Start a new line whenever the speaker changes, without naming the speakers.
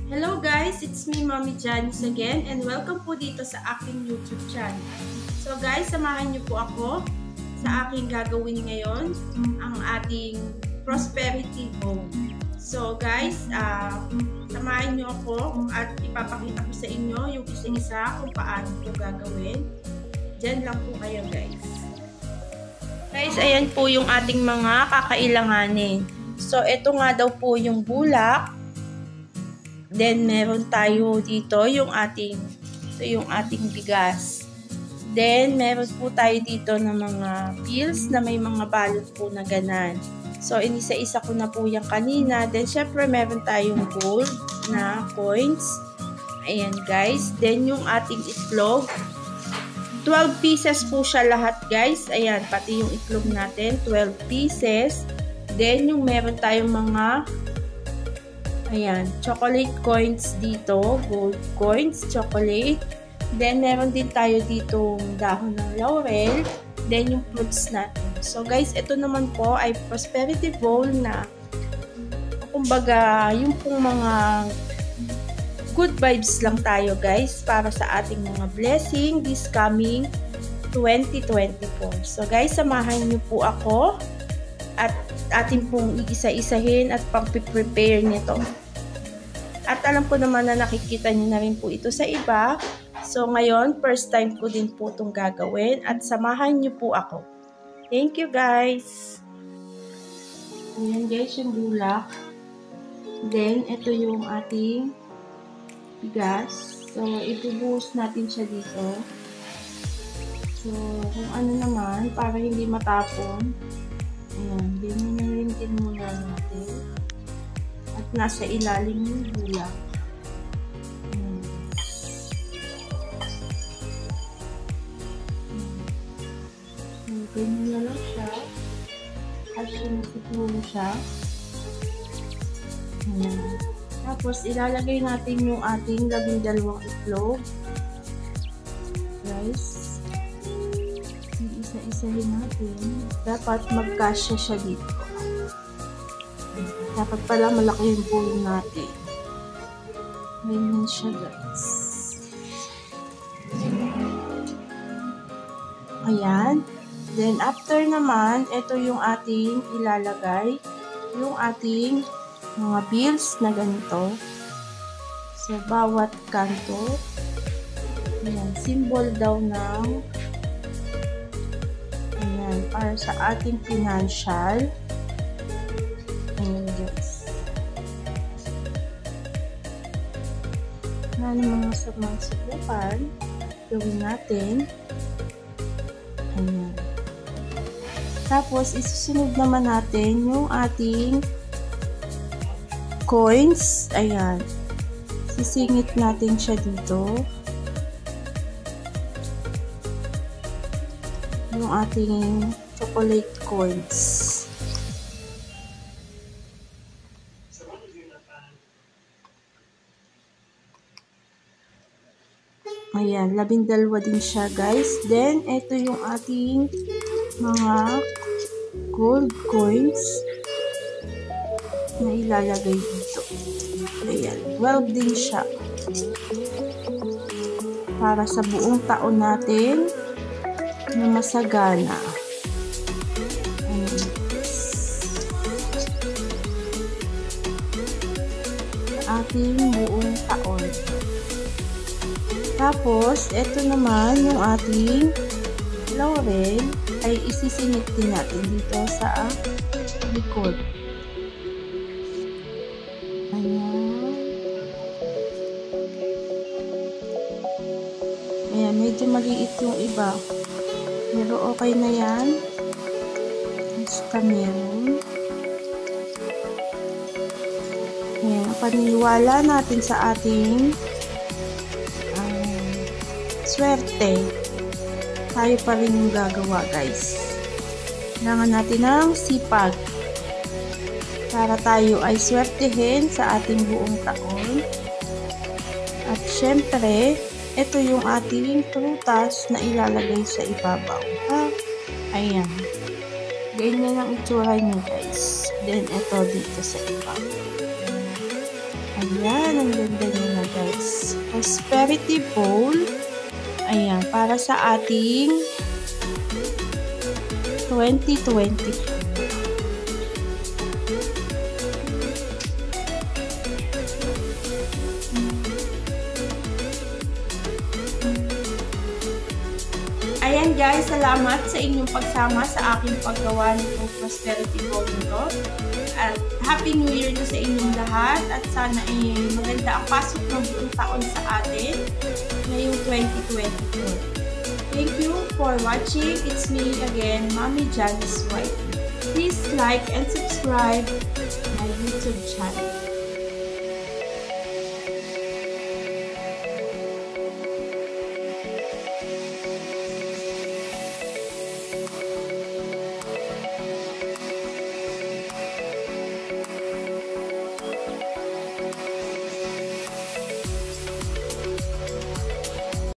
Hello guys, it's me Mommy Janice again and welcome po dito sa aking YouTube channel. So guys, samahan niyo po ako sa aking gagawin ngayon, ang ating prosperity home. So guys, samahan niyo ako at ipapakita ko sa inyo yung isa-isa kung paano ito gagawin. Diyan lang po kayo guys. Guys, ayan po yung ating mga kakailanganin. So ito nga daw po yung bulak. Then, meron tayo dito yung ating bigas. Then, meron po tayo dito ng mga pills na may mga balot po na ganan. So, inisa-isa ko na po yung kanina. Then, syempre, meron tayong gold na coins. Ayan, guys. Then, yung ating itlog. 12 pieces po siya lahat, guys. Ayan, pati yung itlog natin. 12 pieces. Then, yung meron tayong mga ayan, chocolate coins dito, gold coins, chocolate. Then, meron din tayo dito dahon ng laurel. Then, yung fruits natin. So, guys, ito naman po ay prosperity bowl na kumbaga, yung pong mga good vibes lang tayo, guys, para sa ating mga blessing this coming 2024. So, guys, samahan niyo po ako at atin pong iisa-isahin at pang-prepare nito. At alam ko naman na nakikita niyo na rin po ito sa iba. So ngayon, first time ko din po itong gagawin at samahan niyo po ako. Thank you guys! Ayan guys, yung bulak. Then, ito yung ating bigas. So, ibubuhos natin siya dito. So, kung ano naman, para hindi matapon. Ayan, ganyan din muna natin. At nasa ilalim yung bulak. Ayan. So, ganyan na lang siya. At sinusutulo siya. Ayan. Tapos, ilalagay natin yung ating 12 itlog. Guys. Isa-isahin natin. Dapat magkasya siya dito. Dapat pala malaki yung bowl natin. Ganyan siya guys. Ayan. Then after naman, ito yung ating ilalagay. Yung ating mga bills na ganito. So bawat kanto. Ayan. Symbol daw ng ayan. Para sa ating financial. Ayan guys. Na mga samang subukan, gawin natin. Ayan. Tapos, isusunod naman natin yung ating coins. Ayan. Sisingit natin siya dito. Yung ating chocolate coins. Ayan, 12 din siya guys. Then, ito yung ating mga gold coins na ilalagay dito. Ayan, 12 din siya. Para sa buong taon natin na masagana. Ayan. Ating buong taon. Tapos, ito naman yung ating laurel ay isisingit din natin dito sa likod. Ayan. Ayan, medyo maliit yung iba. Pero okay na yan. Basta meron. Ayan, paniniwala natin sa ating swerte, tayo pa rin yung gagawa guys. Kailangan natin ng sipag para tayo ay swertehin sa ating buong taon. At syempre, ito yung ating prutas na ilalagay sa ibabaw. Ayan. Ganyan ang itsura niya guys. Then, ito dito sa ibabaw. Ayan, ang ganda niya na guys. Prosperity bowl. Ayan, para sa ating 2024. Ayan guys, salamat sa inyong pagsama sa aking paggawa nitong prosperity bowl nito. At Happy New Year na sa inyong lahat at sana ay maganda ang pasok ng buong taon sa atin ngayong 2024. Thank you for watching. It's me again, Mommy Janice White. Please like and subscribe my YouTube channel.